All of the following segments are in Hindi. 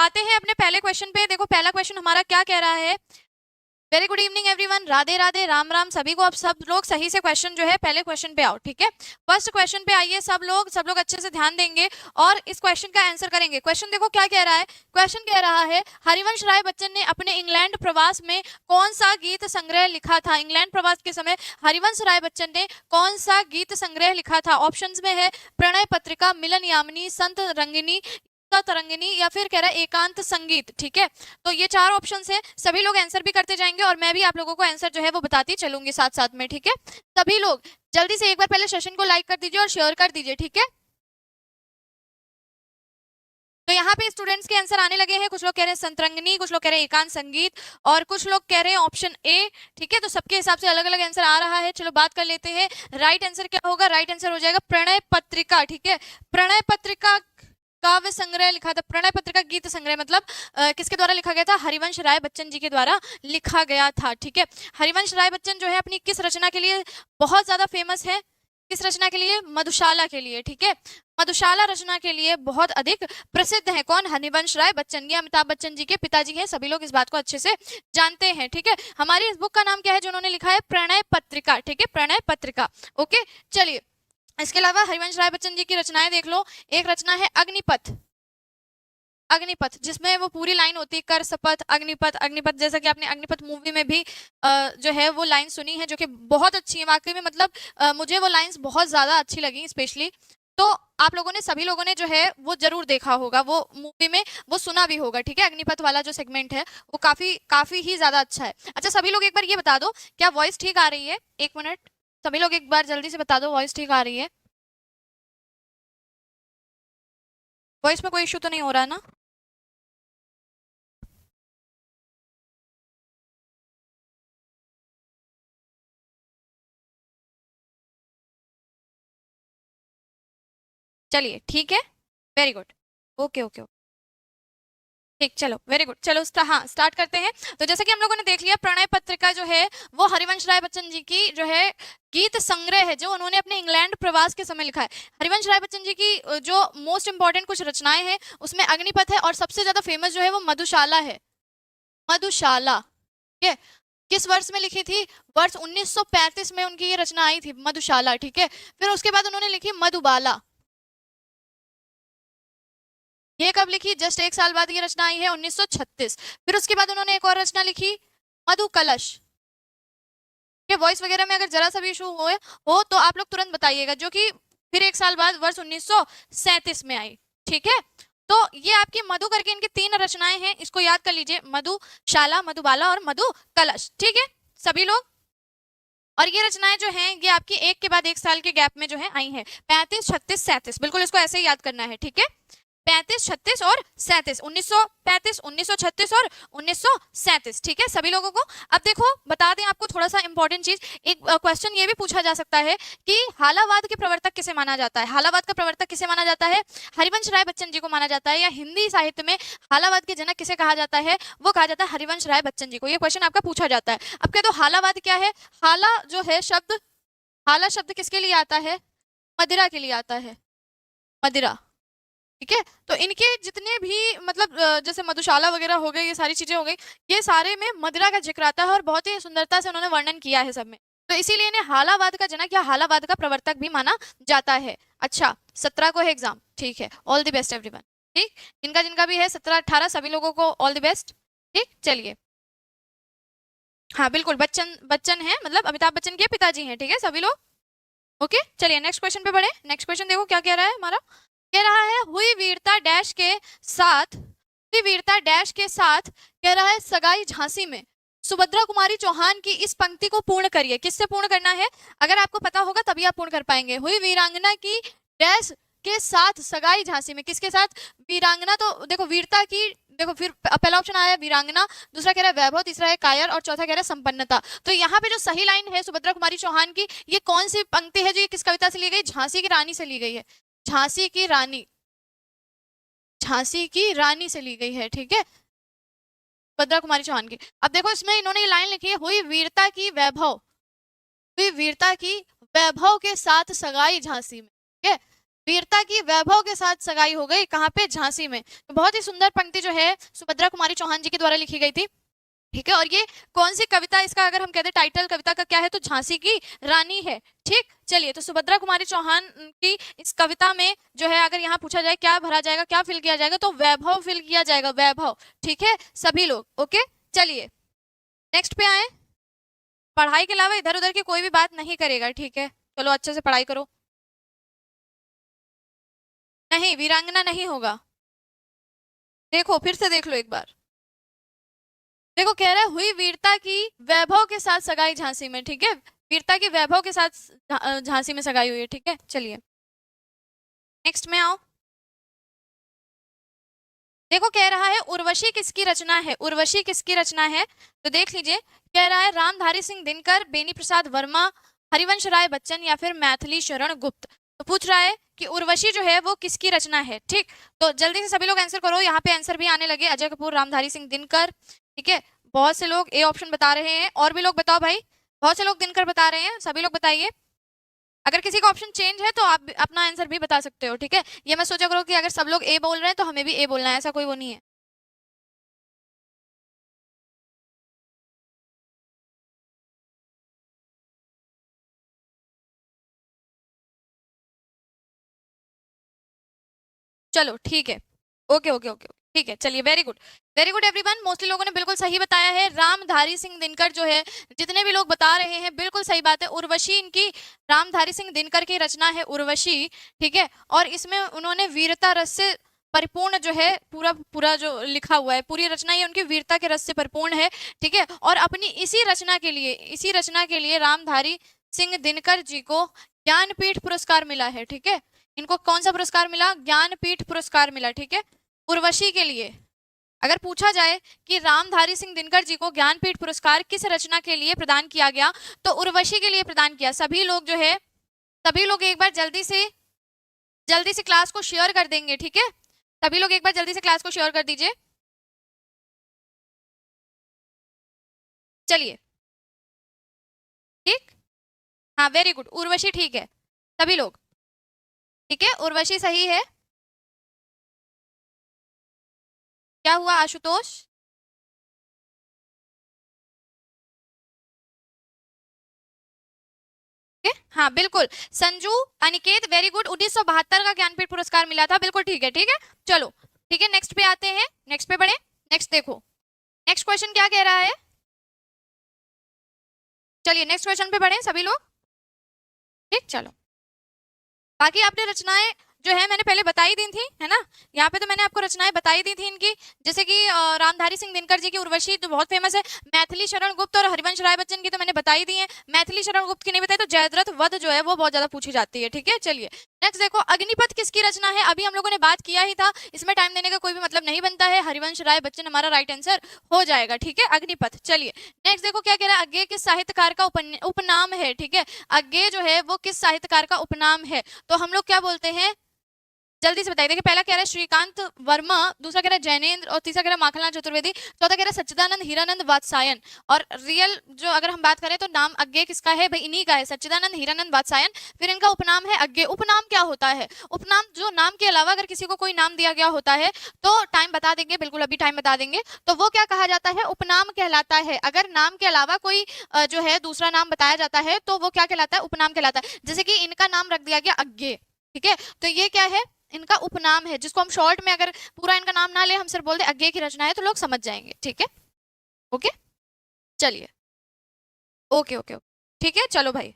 आते हैं अपने पहले क्वेश्चन पे। देखो पहला क्वेश्चन हमारा क्या कह रहा है। Very good evening everyone, Radhe Radhe, Ram Ram सभी को। आप सब लोग सही से क्वेश्चन जो है पहले क्वेश्चन पे आओ, ठीक है। फर्स्ट क्वेश्चन पे आइए सब लोग अच्छे से ध्यान देंगे और इस क्वेश्चन का आंसर करेंगे। क्वेश्चन देखो क्या कह रहा है। क्वेश्चन कह रहा है हरिवंश राय बच्चन ने अपने इंग्लैंड प्रवास में कौन सा गीत संग्रह लिखा था। इंग्लैंड प्रवास के समय हरिवंश राय बच्चन ने कौन सा गीत संग्रह लिखा था। ऑप्शंस में है प्रणय पत्रिका, मिलन यामिनी, संत रंगिनी, तरंगिनी या फिर कह रहा है एकांत संगीत, ठीक है। तो ये चार ऑप्शंस है, सभी लोग आंसर भी करते जाएंगे और मैं भी आप लोगों को आंसर जो है वो बताती चलूंगी साथ साथ में, ठीक है। सभी लोग जल्दी से एक बार पहले सेशन को लाइक कर दीजिए और शेयर कर दीजिए, ठीक है। तो यहाँ पे स्टूडेंट्स के आंसर आने लगे हैं। कुछ लोग कह रहे हैं संतरंगिनी, कुछ लोग कह रहे हैं एकांत संगीत और कुछ लोग कह रहे हैं ऑप्शन ए, ठीक है। तो सबके हिसाब से अलग अलग आंसर आ रहा है। चलो बात कर लेते हैं राइट आंसर क्या होगा। राइट आंसर हो जाएगा प्रणय पत्रिका, ठीक है। प्रणय पत्रिका काव्य संग्रह लिखा था। प्रणय पत्रिका गीत संग्रह मतलब किसके द्वारा लिखा गया था। हरिवंश राय बच्चन जी के द्वारा लिखा गया था, ठीक है। हरिवंश राय बच्चन जो है अपनी किस रचना के लिए बहुत ज्यादा फेमस है। किस रचना के लिए। मधुशाला के लिए, ठीक है। मधुशाला रचना के लिए बहुत अधिक प्रसिद्ध है। कौन। हरिवंश राय बच्चन। ये अमिताभ बच्चन जी के पिताजी हैं। सभी लोग इस बात को अच्छे से जानते हैं, ठीक है। हमारी इस बुक का नाम क्या है जो उन्होंने लिखा है। प्रणय पत्रिका, ठीक है। प्रणय पत्रिका, ओके। चलिए इसके अलावा हरिवंश राय बच्चन जी की रचनाएं देख लो। एक रचना है अग्निपथ। अग्निपथ जिसमें वो पूरी लाइन होती है कर शपथ अग्निपथ अग्निपथ, जैसा कि आपने अग्निपथ मूवी में भी जो है वो लाइन सुनी है जो कि बहुत अच्छी है वाकई में। मतलब मुझे वो लाइंस बहुत ज्यादा अच्छी लगी स्पेशली। तो आप लोगों ने सभी लोगों ने जो है वो जरूर देखा होगा वो मूवी में, वो सुना भी होगा, ठीक है। अग्निपथ वाला जो सेगमेंट है वो काफी काफी ही ज्यादा अच्छा है। अच्छा सभी लोग एक बार ये बता दो क्या वॉइस ठीक आ रही है। एक मिनट सभी लोग एक बार जल्दी से बता दो वॉइस ठीक आ रही है। वॉइस में कोई इशू तो नहीं हो रहा है ना। चलिए ठीक है, वेरी गुड, ओके ओके। ठीक, चलो वेरी गुड। चलो हाँ स्टार्ट करते हैं। तो जैसे कि हम लोगों ने देख लिया प्रणय पत्रिका जो है वो हरिवंश राय बच्चन जी की जो है गीत संग्रह है जो उन्होंने अपने इंग्लैंड प्रवास के समय लिखा है। हरिवंश राय बच्चन जी की जो मोस्ट इंपॉर्टेंट कुछ रचनाएं हैं उसमें अग्निपथ है और सबसे ज्यादा फेमस जो है वो मधुशाला है। मधुशाला, ठीक है। किस वर्ष में लिखी थी। वर्ष 1935 में उनकी ये रचना आई थी मधुशाला, ठीक है। फिर उसके बाद उन्होंने लिखी मधुबाला। ये कब लिखी। जस्ट एक साल बाद ये रचना आई है 1936। फिर उसके बाद उन्होंने एक और रचना लिखी मधु कलश। ये वॉइस वगैरह में अगर जरा सा भी इशू हो तो आप लोग तुरंत बताइएगा, जो कि फिर एक साल बाद वर्ष 1937 में आई, ठीक है। तो ये आपकी मधु करके इनकी तीन रचनाएं हैं, इसको याद कर लीजिए। मधुशाला, मधुबाला और मधु कलश, ठीक है सभी लोग। और ये रचनाएं जो हैं ये आपकी एक के बाद एक साल के गैप में जो है आई हैं। 35, 36, 37, बिल्कुल इसको ऐसे ही याद करना है, ठीक है। 35, 36 और 37, 1935, 1936 और 1937, ठीक है सभी लोगों को। अब देखो बता दें आपको थोड़ा सा इंपॉर्टेंट चीज, एक क्वेश्चन ये भी पूछा जा सकता है कि हालावाद के प्रवर्तक किसे माना जाता है। हालावाद का प्रवर्तक किसे माना जाता है। हरिवंश राय बच्चन जी को माना जाता है, या हिंदी साहित्य में हालावाद के जनक किसे कहा जाता है। वो कहा जाता है हरिवंश राय बच्चन जी को। ये क्वेश्चन आपका पूछा जाता है। अब कह दो हालावाद क्या है। हाला जो है शब्द, हाला शब्द किसके लिए आता है। मदिरा के लिए आता है, मदिरा, ठीक है। तो इनके जितने भी मतलब जैसे मधुशाला वगैरह हो गए, ये सारी चीजें हो गई, ये सारे में मदिरा का जिक्र आता है और बहुत ही सुंदरता से उन्होंने वर्णन किया है सब में। तो इसीलिए इन्हें हालावाद का जनक या हालावाद का प्रवर्तक भी माना जाता है। अच्छा 17 को है एग्जाम, ठीक है। ऑल द बेस्ट एवरीवन, ठीक। जिनका जिनका भी है 17, 18 सभी लोगों को ऑल द बेस्ट, ठीक। चलिए हाँ बिल्कुल बच्चन बच्चन है, मतलब अमिताभ बच्चन के पिताजी हैं, ठीक है सभी लोग, ओके। चलिए नेक्स्ट क्वेश्चन पे बढ़े। नेक्स्ट क्वेश्चन देखो क्या कह रहा है हमारा। कह रहा है हुई वीरता डैश के साथ, हुई वीरता डैश के साथ कह रहा है सगाई झांसी में। सुभद्रा कुमारी चौहान की इस पंक्ति को पूर्ण करिए। किससे पूर्ण करना है। अगर आपको पता होगा तभी आप पूर्ण कर पाएंगे। हुई वीरांगना की डैश के साथ सगाई झांसी में। किसके साथ। वीरांगना, तो देखो वीरता की, देखो फिर पहला ऑप्शन आया वीरांगना, दूसरा कह रहा है वैभव, तीसरा है कायर और चौथा कह रहा है संपन्नता। तो यहाँ पे जो सही लाइन है सुभद्रा कुमारी चौहान की, ये कौन सी पंक्ति है जो ये किस कविता से ली गई। झांसी की रानी से ली गई है। झांसी की रानी, झांसी की रानी से ली गई है, ठीक है सुभद्रा कुमारी चौहान की। अब देखो इसमें इन्होंने ये लाइन लिखी है हुई वीरता की वैभव, हुई वीरता की वैभव के साथ सगाई झांसी में, ठीक है। वीरता की वैभव के साथ सगाई हो गई, कहाँ पे, झांसी में। तो बहुत ही सुंदर पंक्ति जो है सुभद्रा कुमारी चौहान जी के द्वारा लिखी गई थी। ठीक है, और ये कौन सी कविता, इसका अगर हम कहते हैं टाइटल कविता का क्या है, तो झांसी की रानी है। ठीक, चलिए, तो सुभद्रा कुमारी चौहान की इस कविता में जो है, अगर यहाँ पूछा जाए क्या भरा जाएगा, क्या फिल किया जाएगा, तो वैभव फिल किया जाएगा, वैभव। ठीक है सभी लोग, ओके। चलिए नेक्स्ट पे आए। पढ़ाई के अलावा इधर उधर की कोई भी बात नहीं करेगा, ठीक है। चलो अच्छे से पढ़ाई करो। नहीं, वीरांगना नहीं होगा। देखो फिर से देख लो एक बार। देखो कह रहा है हुई वीरता की वैभव के साथ सगाई झांसी में। ठीक है, वीरता की वैभव के साथ झांसी में सगाई हुई है। ठीक है, चलिए नेक्स्ट में आओ। देखो कह रहा है उर्वशी किसकी रचना है, उर्वशी किसकी रचना है, तो देख लीजिए। कह रहा है रामधारी सिंह दिनकर, बेनी प्रसाद वर्मा, हरिवंश राय बच्चन या फिर मैथिली शरण गुप्त। तो पूछ रहा है कि उर्वशी जो है वो किसकी रचना है। ठीक, तो जल्दी से सभी लोग आंसर करो, यहाँ पे आंसर भी आने लगे। अजय कपूर, रामधारी सिंह दिनकर। ठीक है, बहुत से लोग ए ऑप्शन बता रहे हैं, और भी लोग बताओ भाई। बहुत से लोग दिनकर बता रहे हैं, सभी लोग बताइए। अगर किसी का ऑप्शन चेंज है तो आप अपना आंसर भी बता सकते हो। ठीक है, ये मैं सोचा करो कि अगर सब लोग ए बोल रहे हैं तो हमें भी ए बोलना है, ऐसा कोई वो नहीं है। चलो ठीक है, ओके ओके ओके, ठीक है, चलिए, very good, very good everyone. Mostly लोगों ने बिल्कुल सही बताया है, रामधारी सिंह दिनकर जो है, जितने भी लोग बता रहे हैं बिल्कुल सही बात है। उर्वशी इनकी रामधारी सिंह दिनकर की रचना है, उर्वशी। ठीक है, और इसमें उन्होंने वीरता रस से परिपूर्ण जो है, पूरा पूरा जो लिखा हुआ है, पूरी रचना ये उनकी वीरता के रस से परिपूर्ण है। ठीक है, और अपनी इसी रचना के लिए, इसी रचना के लिए रामधारी सिंह दिनकर जी को ज्ञानपीठ पुरस्कार मिला है। ठीक है, इनको कौन सा पुरस्कार मिला, ज्ञानपीठ पुरस्कार मिला। ठीक है, उर्वशी के लिए। अगर पूछा जाए कि रामधारी सिंह दिनकर जी को ज्ञानपीठ पुरस्कार किस रचना के लिए प्रदान किया गया, तो उर्वशी के लिए प्रदान किया। सभी लोग जो है, सभी लोग एक बार जल्दी से क्लास को शेयर कर देंगे। ठीक है, सभी लोग एक बार जल्दी से क्लास को शेयर कर दीजिए। चलिए, ठीक, हाँ वेरी गुड, उर्वशी ठीक है, सभी लोग। ठीक है, उर्वशी सही है। क्या हुआ आशुतोष? हाँ बिल्कुल, संजू, अनिकेत, वेरी गुड। 1972 का ज्ञानपीठ पुरस्कार मिला था, बिल्कुल ठीक है। ठीक है, चलो ठीक है, नेक्स्ट पे आते हैं, नेक्स्ट पे बढ़े। नेक्स्ट देखो, नेक्स्ट क्वेश्चन क्या कह रहा है। चलिए नेक्स्ट क्वेश्चन पे बढ़े सभी लोग। ठीक, चलो, बाकी आपने रचनाएं जो है मैंने पहले बताई दी थी, है ना। यहाँ पे तो मैंने आपको रचनाएं बताई दी थी इनकी, जैसे कि रामधारी सिंह दिनकर जी की उर्वशी तो बहुत फेमस है। मैथिली शरण गुप्त और हरिवंश राय बच्चन की तो मैंने बताई दी है। मैथिली शरण गुप्त की नहीं बताई तो जयद्रथ वध जो है वो बहुत ज्यादा पूछी जाती है। ठीक है, चलिए नेक्स्ट देखो, अग्निपथ किसकी रचना है, अभी हम लोगों ने बात किया ही था, इसमें टाइम देने का कोई भी मतलब नहीं बनता है। हरिवंश राय बच्चन हमारा राइट आंसर हो जाएगा। ठीक है, अग्निपथ। चलिए नेक्स्ट देखो क्या कह रहा है, अज्ञेय किस साहित्यकार का उपनाम है। ठीक है, अज्ञेय जो है वो किस साहित्यकार का उपनाम है, तो हम लोग क्या बोलते हैं, जल्दी से बताइए। देखिए पहला कह रहा है श्रीकांत वर्मा, दूसरा कह रहा है जैनेन्द्र, और तीसरा कह रहा है माखनलाल चतुर्वेदी, चौथा कह रहा है सच्चिदानंद हीरानंद वात्सायन। और रियल जो अगर हम बात करें तो नाम अज्ञेय किसका है भाई, इन्हीं का है, सच्चिदानंद हीरानंद वात्सायन। फिर इनका उपनाम है अज्ञेय। उपनाम क्या होता है, उपनाम जो नाम के अलावा अगर किसी को कोई नाम दिया गया होता है, तो टाइम बता देंगे, बिल्कुल अभी टाइम बता देंगे, तो वो क्या कहा जाता है, उपनाम कहलाता है। अगर नाम के अलावा कोई जो है दूसरा नाम बताया जाता है तो वो क्या कहलाता है, उपनाम कहलाता है। जैसे कि इनका नाम रख दिया गया अज्ञेय। ठीक है, तो ये क्या है, इनका उपनाम है, जिसको हम शॉर्ट में, अगर पूरा इनका नाम ना ले, हम सिर्फ बोल दे अज्ञेय की रचना है, तो लोग समझ जाएंगे। ठीक है, ओके, चलिए, ओके ओके ओके, ठीक है, चलो भाई।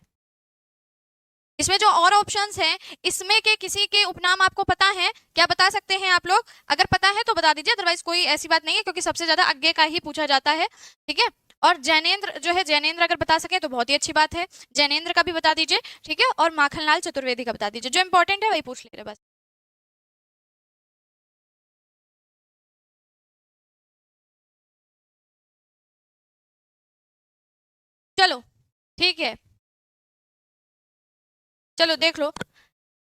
इसमें जो और ऑप्शंस हैं, इसमें के किसी के उपनाम आपको पता है क्या, बता सकते हैं आप लोग, अगर पता है तो बता दीजिए, अदरवाइज कोई ऐसी बात नहीं है, क्योंकि सबसे ज्यादा अज्ञेय का ही पूछा जाता है। ठीक है, और जैनेन्द्र जो है, जैनेन्द्र अगर बता सके तो बहुत ही अच्छी बात है, जैनेन्द्र का भी बता दीजिए। ठीक है, और माखनलाल चतुर्वेदी का बता दीजिए, जो इंपॉर्टेंट है वही पूछ ले रहे बस। चलो ठीक है, चलो देख लो।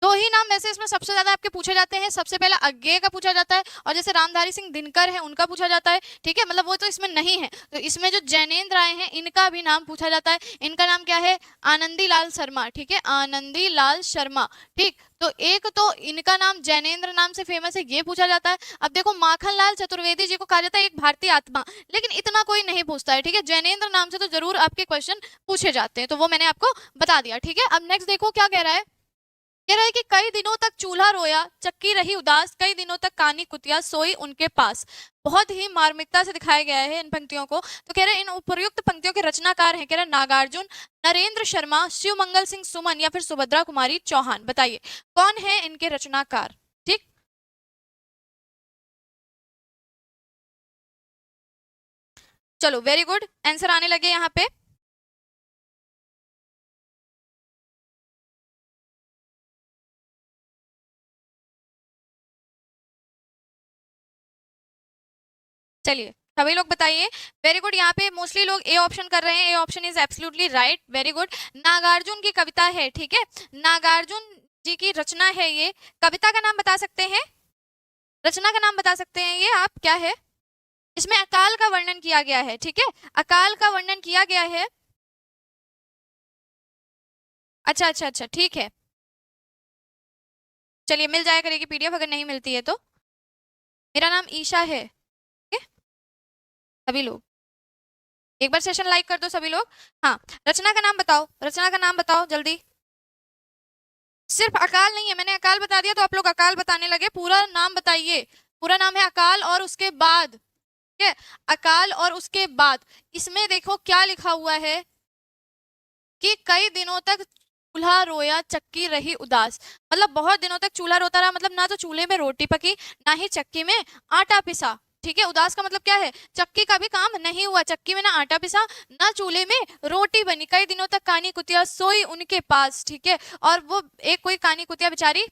दो ही नाम वैसे इसमें सबसे ज्यादा आपके पूछे जाते हैं। सबसे पहला अज्ञेय का पूछा जाता है, और जैसे रामधारी सिंह दिनकर है उनका पूछा जाता है, ठीक है, मतलब वो तो इसमें नहीं है। तो इसमें जो जैनेन्द्र आए हैं इनका भी नाम पूछा जाता है। इनका नाम क्या है? आनंदी लाल शर्मा, ठीक है, आनंदी लाल शर्मा, ठीक। तो एक तो इनका नाम जैनेन्द्र नाम से फेमस है, ये पूछा जाता है। अब देखो माखन लाल चतुर्वेदी जी को कहा जाता है एक भारतीय आत्मा, लेकिन इतना कोई नहीं पूछता है, ठीक है। जैनेन्द्र नाम से तो जरूर आपके क्वेश्चन पूछे जाते हैं, तो वो मैंने आपको बता दिया, ठीक है। अब नेक्स्ट देखो क्या कह रहा है। कह रहा है कि कई दिनों तक चूल्हा रोया, चक्की रही उदास, कई दिनों तक कानी कुतिया सोई उनके पास। बहुत ही मार्मिकता से दिखाया गया है इन पंक्तियों को। तो कह रहे हैं इन उपयुक्त पंक्तियों के रचनाकार हैं, कह रहे हैं नागार्जुन, नरेंद्र शर्मा, शिवमंगल सिंह सुमन या फिर सुभद्रा कुमारी चौहान। बताइए कौन है इनके रचनाकार, ठीक। चलो वेरी गुड, आंसर आने लगे यहाँ पे। चलिए सभी लोग बताइए। वेरी गुड, यहाँ पे मोस्टली लोग ए ऑप्शन कर रहे हैं, A option is absolutely right, very good. Nagarjun की कविता है, ठीक है, नागार्जुन जी की रचना है ये। कविता का नाम बता सकते हैं, रचना का नाम बता सकते हैं ये आप, क्या है? इसमें अकाल का वर्णन किया गया है, ठीक है, अकाल का वर्णन किया गया है। अच्छा अच्छा अच्छा, ठीक है, चलिए मिल जाया करेगी पीडीएफ अगर नहीं मिलती है तो। मेरा नाम ईशा है, ठीक है? सभी लोग एक बार सेशन लाइक कर दो सभी लोग। हाँ, रचना का नाम बताओ, रचना का नाम बताओ जल्दी। सिर्फ अकाल नहीं है, मैंने अकाल बता दिया तो आप लोग अकाल बताने लगे। पूरा नाम बताइए। पूरा नाम है अकाल और उसके बाद, ठीक है, अकाल और उसके बाद। इसमें देखो क्या लिखा हुआ है कि कई दिनों तक चूल्हा रोया चक्की रही उदास। मतलब बहुत दिनों तक चूल्हा रोता रहा, मतलब ना तो चूल्हे में रोटी पकी ना ही चक्की में आटा पिसा, ठीक है। उदास का मतलब क्या है? चक्की का भी काम नहीं हुआ, चक्की में ना आटा पिसा ना चूल्हे में रोटी बनी, कई दिनों तक कानी कुतिया सोई उनके पास, ठीक है। और वो एक कोई कानी कुतिया बेचारी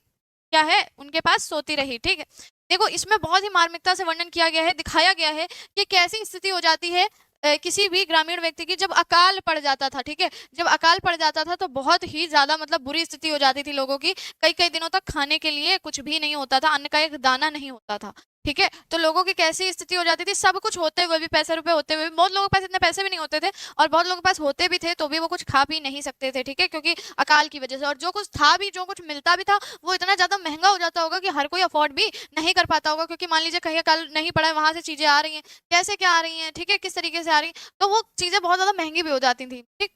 क्या है उनके पास सोती रही, ठीक है। देखो इसमें बहुत ही मार्मिकता से वर्णन किया गया है, दिखाया गया है कि कैसी स्थिति हो जाती है किसी भी ग्रामीण व्यक्ति की जब अकाल पड़ जाता था, ठीक है। जब अकाल पड़ जाता था तो बहुत ही ज्यादा मतलब बुरी स्थिति हो जाती थी लोगों की। कई कई दिनों तक खाने के लिए कुछ भी नहीं होता था, अन्न का एक दाना नहीं होता था, ठीक है। तो लोगों की कैसी स्थिति हो जाती थी, सब कुछ होते हुए भी, पैसे रुपए होते हुए भी, बहुत लोगों के पास इतने पैसे भी नहीं होते थे, और बहुत लोगों के पास होते भी थे तो भी वो कुछ खा पी नहीं सकते थे, ठीक है, क्योंकि अकाल की वजह से। और जो कुछ था भी, जो कुछ मिलता भी था, वो इतना ज्यादा महंगा हो जाता होगा कि हर कोई अफोर्ड भी नहीं कर पाता होगा, क्योंकि मान लीजिए कहीं अकाल नहीं पड़ा है, वहां से चीजें आ रही हैं, कैसे क्या आ रही हैं, ठीक है, किस तरीके से आ रही हैं, तो वो चीजें बहुत ज्यादा महंगी भी हो जाती थी, ठीक।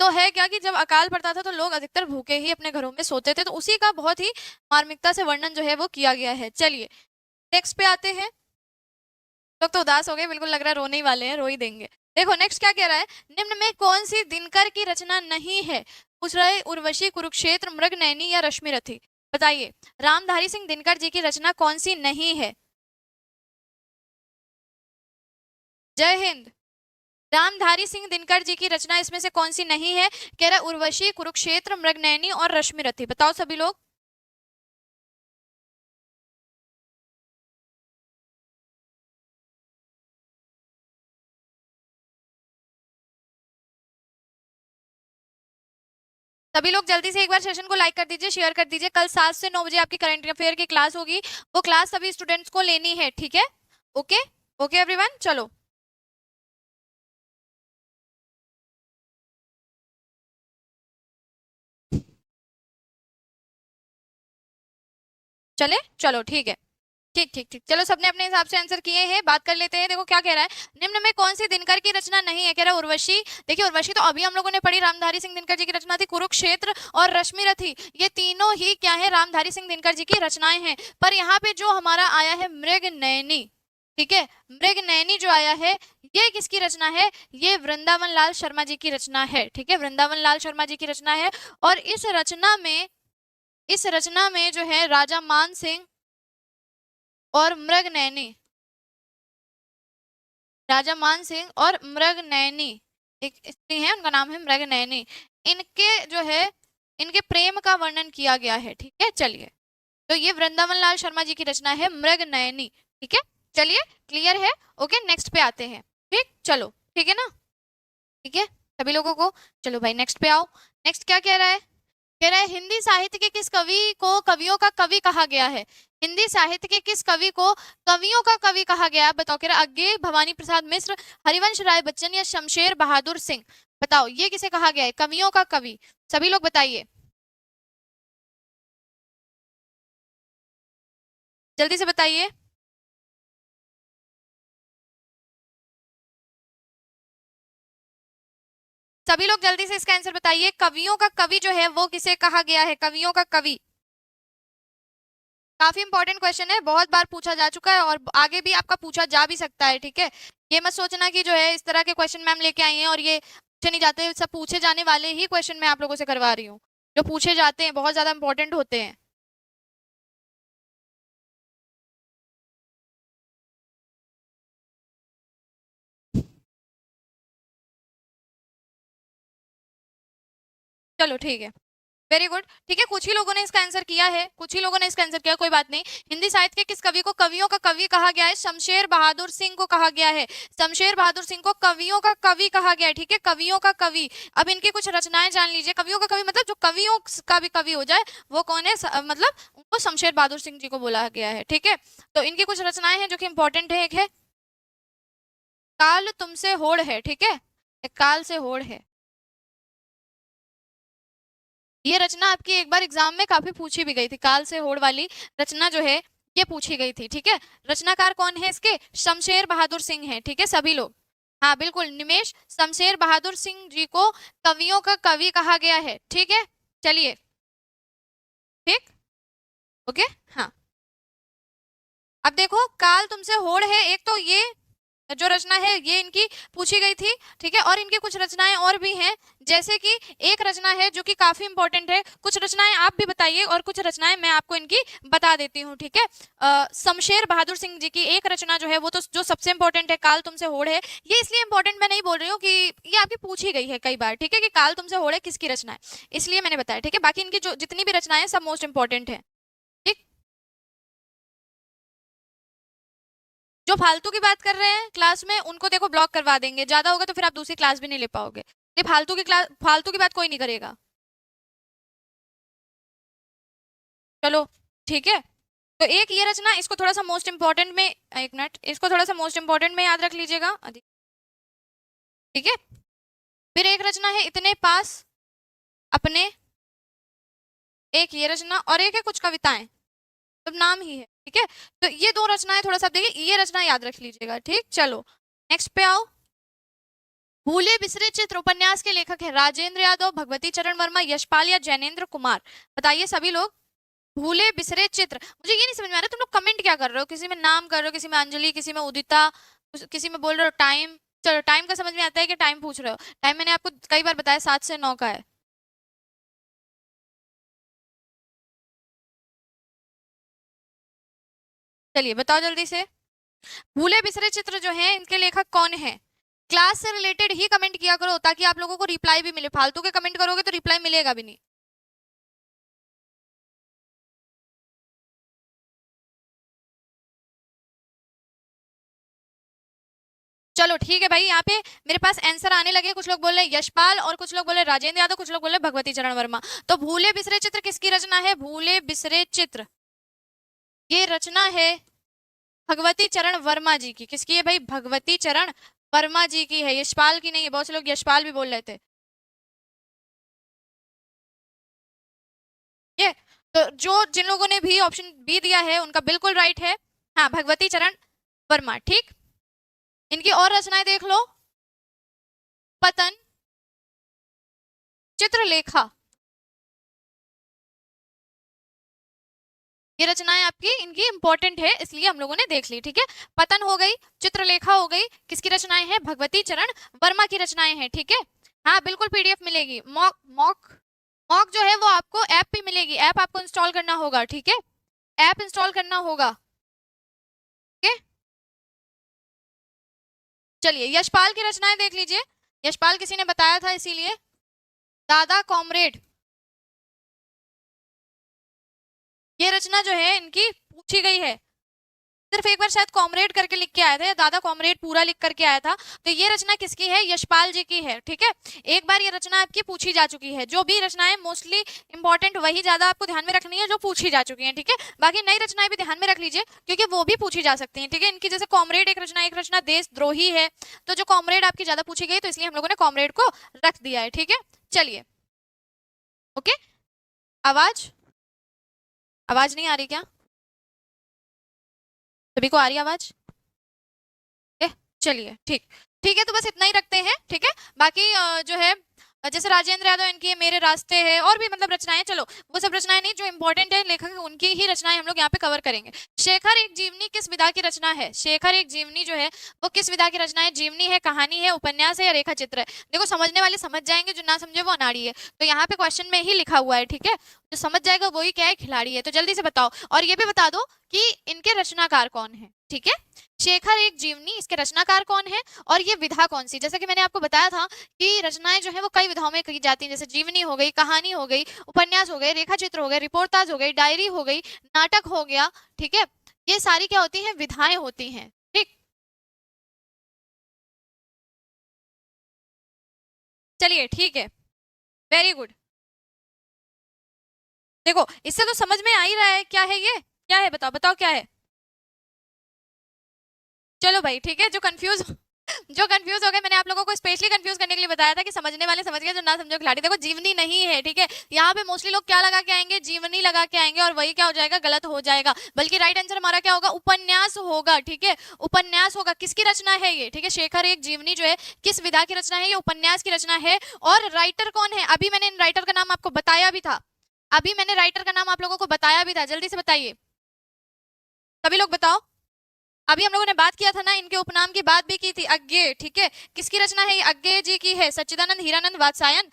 तो है क्या कि जब अकाल पड़ता था तो लोग अधिकतर भूखे ही अपने घरों में सोते थे, तो उसी का बहुत ही मार्मिकता से वर्णन जो है वो किया गया है। चलिए नेक्स्ट पे आते हैं। लोग तो उदास हो गए, बिल्कुल लग रहा है रोने ही वाले हैं, रो ही देंगे। देखो नेक्स्ट क्या कह रहा है, निम्न में कौन सी दिनकर की रचना नहीं है? पूछ रहा है उर्वशी, कुरुक्षेत्र, मृगनयनी या रश्मिरथी। बताइए रामधारी सिंह दिनकर जी की रचना कौन सी नहीं है? जय हिंद। रामधारी सिंह दिनकर जी की रचना इसमें से कौन सी नहीं है? कह रहा है उर्वशी, कुरुक्षेत्र, मृगनयनी और रश्मिरथी। बताओ सभी लोग। सभी लोग जल्दी से एक बार सेशन को लाइक कर दीजिए, शेयर कर दीजिए। कल 7 से 9 बजे आपकी करंट अफेयर की क्लास होगी, वो क्लास सभी स्टूडेंट्स को लेनी है, ठीक है। ओके ओके एवरीवन, चलो चले, चलो ठीक है, ठीक ठीक ठीक। चलो सबने अपने हिसाब से आंसर किए हैं, बात कर लेते हैं। देखो क्या कह रहा है, निम्न में कौन सी दिनकर की रचना नहीं है? कह रहा है उर्वशी। देखिए उर्वशी तो अभी हम लोगों ने पढ़ी, रामधारी सिंह दिनकर जी की रचना थी। कुरुक्षेत्र और रश्मिरथी, ये तीनों ही क्या है, रामधारी सिंह दिनकर जी की रचनाएं हैं। पर यहाँ पे जो हमारा आया है मृग नयनी, ठीक है, मृग नयनी जो आया है ये किसकी रचना है? ये वृंदावन लाल शर्मा जी की रचना है, ठीक है, वृंदावन लाल शर्मा जी की रचना है। और इस रचना में जो है राजा मान सिंह और मृग नैनी, राजा मान सिंह और मृग नैनी, एक स्त्री है उनका नाम है मृग नैनी, इनके जो है इनके प्रेम का वर्णन किया गया है, ठीक है। चलिए तो ये वृंदावन लाल शर्मा जी की रचना है मृग नयनी, ठीक है। चलिए क्लियर है, ओके नेक्स्ट पे आते हैं, ठीक, चलो ठीक है ना, ठीक है सभी लोगों को। चलो भाई नेक्स्ट पे आओ। नेक्स्ट क्या कह रहा है? कह रहा है हिंदी साहित्य के किस कवि को कवियों का कवि कहा गया है? हिंदी साहित्य के किस कवि को कवियों का कवि कहा गया है? बताओ। कह रहा है अज्ञे भवानी प्रसाद मिश्र, हरिवंश राय बच्चन या शमशेर बहादुर सिंह। बताओ ये किसे कहा गया है कवियों का कवि? सभी लोग बताइए, जल्दी से बताइए। सभी लोग जल्दी से इसका आंसर बताइए। कवियों का कवि जो है वो किसे कहा गया है? कवियों का कवि। काफी इंपॉर्टेंट क्वेश्चन है, बहुत बार पूछा जा चुका है और आगे भी आपका पूछा जा भी सकता है, ठीक है। ये मत सोचना कि जो है इस तरह के क्वेश्चन मैम लेके आई हैं और ये पूछे नहीं जाते। सब पूछे जाने वाले ही क्वेश्चन मैं आप लोगों से करवा रही हूँ, जो पूछे जाते हैं बहुत ज्यादा इंपॉर्टेंट होते हैं। चलो ठीक है, वेरी गुड। ठीक है, कुछ ही लोगों ने इसका आंसर किया है, कुछ ही लोगों ने इसका आंसर किया, कोई बात नहीं। हिंदी साहित्य के किस कवि को कवियों का कवि कहा गया है? शमशेर बहादुर सिंह को कहा गया है। शमशेर बहादुर सिंह को कवियों का कवि कहा गया है, ठीक है, कवियों का कवि। अब इनकी कुछ रचनाएं जान लीजिए। कवियों का कवि मतलब जो कवियों का भी कवि हो जाए, वो कौन है? मतलब उनको शमशेर बहादुर सिंह जी को बोला गया है, ठीक है। तो इनकी कुछ रचनाएं हैं जो कि इंपॉर्टेंट है। एक है काल तुमसे होड़ है, ठीक है, एक काल से होड़ है। ये रचना आपकी एक बार एग्जाम में काफी पूछी भी गई थी। काल से होड़ वाली रचना जो है ये पूछी गई थी, ठीक है। रचनाकार कौन है इसके? शमशेर बहादुर सिंह है, ठीक है, सभी लोग। हाँ बिल्कुल निमेश, शमशेर बहादुर सिंह जी को कवियों का कवि कहा गया है, ठीक है। चलिए, ठीक, ओके। हाँ, अब देखो काल तुमसे होड़ है, एक तो ये जो रचना है ये इनकी पूछी गई थी, ठीक है। और इनकी कुछ रचनाएं और भी हैं, जैसे कि एक रचना है जो कि काफी इंपॉर्टेंट है। कुछ रचनाएं आप भी बताइए और कुछ रचनाएं मैं आपको इनकी बता देती हूँ, ठीक है। शमशेर बहादुर सिंह जी की एक रचना जो है वो तो जो सबसे इंपॉर्टेंट है, काल तुमसे होड़ है। ये इसलिए इंपॉर्टेंट मैं नहीं बोल रही हूँ कि ये आपकी पूछी गई है कई बार, ठीक है, कि काल तुमसे होड़ है किसकी रचना है, इसलिए मैंने बताया, ठीक है। बाकी इनकी जो जितनी भी रचनाएं हैं, सब मोस्ट इंपॉर्टेंट है, ठीक। जो फालतू की बात कर रहे हैं क्लास में उनको देखो ब्लॉक करवा देंगे, ज्यादा होगा तो फिर आप दूसरी क्लास भी नहीं ले पाओगे। ये फालतू की क्लास, फालतू की बात कोई नहीं करेगा। चलो ठीक है। तो एक ये रचना, इसको थोड़ा सा मोस्ट इंपॉर्टेंट में, एक मिनट, इसको थोड़ा सा मोस्ट इंपॉर्टेंट में याद रख लीजिएगा, ठीक है। फिर एक रचना है इतने पास अपने, एक ये रचना, और एक है कुछ कविताएं, सब नाम ही है, ठीक है। तो ये दो रचनाएं थोड़ा सा देखिए, ये रचना याद रख लीजिएगा, ठीक। चलो नेक्स्ट पे आओ। भूले बिसरे चित्र उपन्यास के लेखक है राजेंद्र यादव, भगवती चरण वर्मा, यशपाल या जैनेन्द्र कुमार। बताइए सभी लोग। भूले बिसरे चित्र, मुझे ये नहीं समझ में आ रहा तुम लोग कमेंट क्या कर रहे हो? किसी में नाम कर रहे हो, किसी में अंजलि, किसी में उदिता, किसी में बोल रहे हो टाइम। चलो टाइम का समझ में आता है कि टाइम पूछ रहे हो। टाइम मैंने आपको कई बार बताया 7 से 9 का है। चलिए बताओ जल्दी से। भूले बिसरे चित्र जो है इनके लेखक कौन है? क्लास से रिलेटेड ही कमेंट किया करो ताकि आप लोगों को रिप्लाई भी मिले। फालतू के कमेंट करोगे तो रिप्लाई मिलेगा भी नहीं। चलो ठीक है भाई, यहाँ पे मेरे पास आंसर आने लगे। कुछ लोग बोल रहे यशपाल और कुछ लोग बोल रहे राजेंद्र यादव, कुछ लोग बोल रहे भगवती चरण वर्मा। तो भूले बिसरे चित्र किसकी रचना है? भूले बिसरे चित्र ये रचना है भगवती चरण वर्मा जी की। किसकी है भाई? भगवती चरण वर्मा जी की है, यशपाल की नहीं है। बहुत से लोग यशपाल भी बोल रहे थे, ये तो जो जिन लोगों ने भी ऑप्शन बी दिया है उनका बिल्कुल राइट है। हाँ, भगवती चरण वर्मा, ठीक। इनकी और रचनाएं देख लो। पतन, चित्रलेखा, ये रचनाएं आपकी इनकी इंपॉर्टेंट है इसलिए हम लोगों ने देख ली, ठीक है। पतन हो गई, चित्रलेखा हो गई, किसकी रचनाएं हैं? भगवती चरण वर्मा की रचनाएं हैं, ठीक है। हाँ बिल्कुल पीडीएफ मिलेगी। मॉक मॉक मॉक जो है वो आपको ऐप पे मिलेगी, ऐप आपको इंस्टॉल करना होगा, ठीक है। ऐप इंस्टॉल करना होगा, ठीक है। चलिए यशपाल की रचनाएं देख लीजिए। यशपाल किसी ने बताया था इसीलिए। दादा कॉमरेड, ये रचना जो है इनकी पूछी गई है। सिर्फ एक बार शायद कॉमरेड करके लिख के आया था, या दादा कॉमरेड पूरा लिख करके आया था। तो ये रचना किसकी है? यशपाल जी की है। ठीक है, एक बार ये रचना आपकी पूछी जा चुकी है। जो भी रचनाएं मोस्टली इंपॉर्टेंट वही ज्यादा आपको ध्यान में रखनी है जो पूछी जा चुकी है। ठीक है, बाकी नई रचनाएं भी ध्यान में रख लीजिए क्योंकि वो भी पूछी जा सकती है। ठीक है, इनकी जैसे कॉमरेड एक रचना देशद्रोही है, तो जो कॉमरेड आपकी ज्यादा पूछी गई तो इसलिए हम लोगों ने कॉमरेड को रख दिया है। ठीक है, चलिए ओके। आवाज आवाज नहीं आ रही क्या? सभी को आ रही आवाज? चलिए ठीक, ठीक है, तो बस इतना ही रखते हैं। ठीक है, बाकी जो है जैसे राजेंद्र यादव इनकी है, मेरे रास्ते है, और भी मतलब रचनाएं, चलो वो सब रचनाएं नहीं, जो इंपॉर्टेंट है लेखक उनकी ही रचनाएं हम लोग यहाँ पे कवर करेंगे। शेखर एक जीवनी किस विधा की रचना है? शेखर एक जीवनी जो है वो किस विधा की रचना है? जीवनी है, कहानी है, उपन्यास है, या रेखा चित्र है? देखो समझने वाले समझ जाएंगे, जो ना समझे वो अनाड़ी है। तो यहाँ पे क्वेश्चन में ही लिखा हुआ है। ठीक है, जो समझ जाएगा वही क्या है? खिलाड़ी है। तो जल्दी से बताओ, और ये भी बता दो कि इनके रचनाकार कौन है। ठीक है, शेखर एक जीवनी, इसके रचनाकार कौन है और ये विधा कौन सी? जैसा कि मैंने आपको बताया था कि रचनाएं जो है वो कई विधाओं में की जाती हैं, जैसे जीवनी हो गई, कहानी हो गई, उपन्यास हो गए, रेखा चित्र हो गए, रिपोर्टाज हो गई, डायरी हो गई, नाटक हो गया। ठीक है, ये सारी क्या होती हैं? विधाएं होती हैं। ठीक, चलिए ठीक है, वेरी गुड। देखो इससे तो समझ में आ ही रहा है क्या है ये, क्या है बताओ, बताओ क्या है? चलो भाई ठीक है, जो कंफ्यूज हो गए, मैंने आप लोगों को स्पेशली कंफ्यूज करने के लिए बताया था कि समझने वाले समझ गए, जो ना समझो खिलाड़ी। देखो जीवनी नहीं है। ठीक है, यहाँ पे मोस्टली लोग क्या लगा के आएंगे? जीवनी लगा के आएंगे, और वही क्या हो जाएगा? गलत हो जाएगा। बल्कि राइट आंसर हमारा क्या होगा? उपन्यास होगा। ठीक है, उपन्यास होगा। किसकी रचना है ये? ठीक है, शेखर एक जीवनी जो है किस विधा की रचना है? ये उपन्यास की रचना है। और राइटर कौन है? अभी मैंने इन राइटर का नाम आपको बताया भी था, अभी मैंने राइटर का नाम आप लोगों को बताया भी था। जल्दी से बताइए, सभी लोग बताओ। अभी हम लोगों ने बात किया था ना, इनके उपनाम की बात भी की थी, अज्ञेय। ठीक है, किसकी रचना है? अज्ञेय जी की है, सच्चिदानंद हीरानंद वात्स्यायन